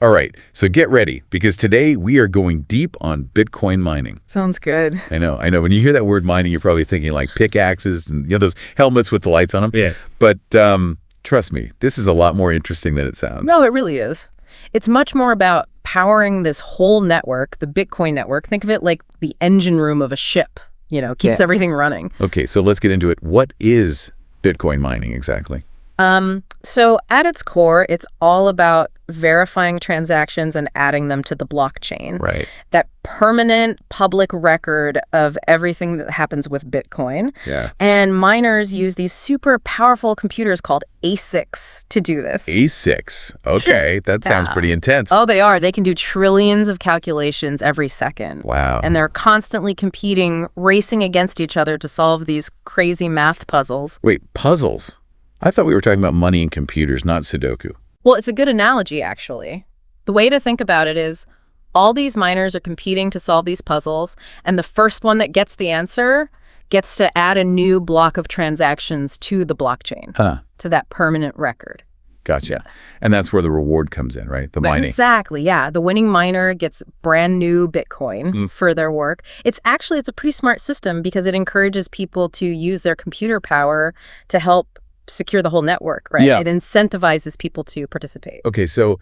All right, so get ready, because today we are going deep on Bitcoin mining. Sounds good. I know. When you hear that word mining, you're probably thinking like pickaxes and those helmets with the lights on them. Yeah. But trust me, this is a lot more interesting than it sounds. No, it really is. It's much more about powering this whole network, the Bitcoin network. Think of it like the engine room of a ship, keeps everything running. Okay, so let's get into it. What is Bitcoin mining exactly? So at its core, it's all about verifying transactions and adding them to the blockchain. Right. That permanent public record of everything that happens with Bitcoin. Yeah. And miners use these super powerful computers called ASICs to do this. ASICs. Okay, that sounds pretty intense. Oh, they are. They can do trillions of calculations every second. Wow. And they're constantly competing, racing against each other to solve these crazy math puzzles. Wait, puzzles? I thought we were talking about money and computers, not Sudoku. Well, it's a good analogy, actually. The way to think about it is all these miners are competing to solve these puzzles, and the first one that gets the answer gets to add a new block of transactions to the blockchain, to that permanent record. Gotcha. And that's where the reward comes in, right? The mining. Exactly, yeah. The winning miner gets brand new Bitcoin for their work. It's a pretty smart system because it encourages people to use their computer power to help secure the whole network, right? Yeah. It incentivizes people to participate. Okay, so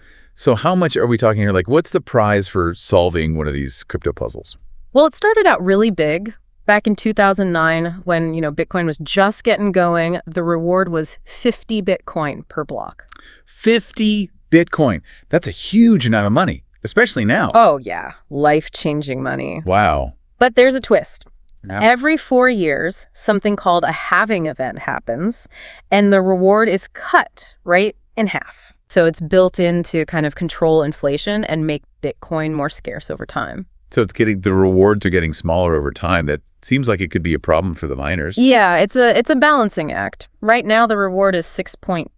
how much are we talking here? Like, what's the prize for solving one of these crypto puzzles? Well, it started out really big. Back in 2009, when, Bitcoin was just getting going, the reward was 50 Bitcoin per block. 50 Bitcoin. That's a huge amount of money, especially now. Oh, yeah. Life-changing money. Wow. But there's a twist. Yeah. Every 4 years, something called a halving event happens, and the reward is cut right in half. So it's built in to kind of control inflation and make Bitcoin more scarce over time. So the rewards are getting smaller over time. That seems like it could be a problem for the miners. Yeah, it's a balancing act. Right now, the reward is 6.25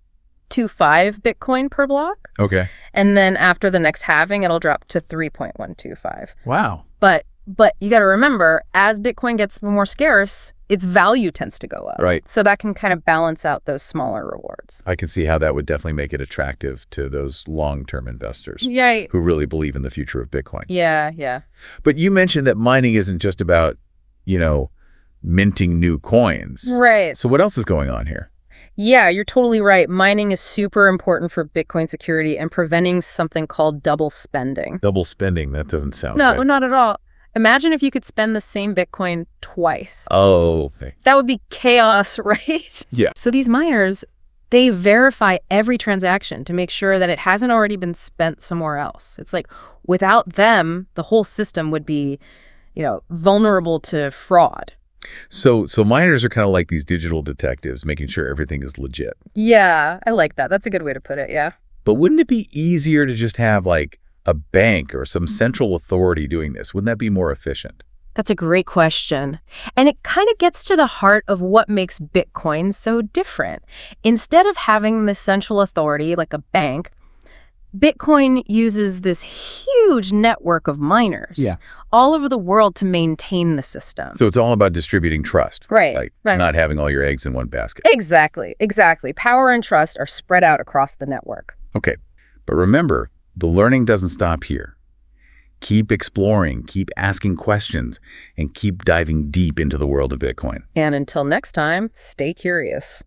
Bitcoin per block. Okay. And then after the next halving, it'll drop to 3.125. Wow. But you got to remember, as Bitcoin gets more scarce, its value tends to go up. Right. So that can kind of balance out those smaller rewards. I can see how that would definitely make it attractive to those long-term investors Right. who really believe in the future of Bitcoin. Yeah, yeah. But you mentioned that mining isn't just about, minting new coins. Right. So what else is going on here? Yeah, you're totally right. Mining is super important for Bitcoin security and preventing something called double spending. Double spending, that doesn't sound No, good. not at all. Imagine if you could spend the same Bitcoin twice. Oh, okay. That would be chaos, right? Yeah. So these miners, they verify every transaction to make sure that it hasn't already been spent somewhere else. It's like without them, the whole system would be, vulnerable to fraud. So miners are kind of like these digital detectives, making sure everything is legit. Yeah, I like that. That's a good way to put it, yeah. But wouldn't it be easier to just have like a bank or some central authority doing this? Wouldn't that be more efficient? That's a great question. And it kind of gets to the heart of what makes Bitcoin so different. Instead of having this central authority like a bank, Bitcoin uses this huge network of miners all over the world to maintain the system. So it's all about distributing trust. Right, Like right. not having all your eggs in one basket. Exactly. Power and trust are spread out across the network. Okay. But remember, the learning doesn't stop here. Keep exploring, keep asking questions, and keep diving deep into the world of Bitcoin. And until next time, stay curious.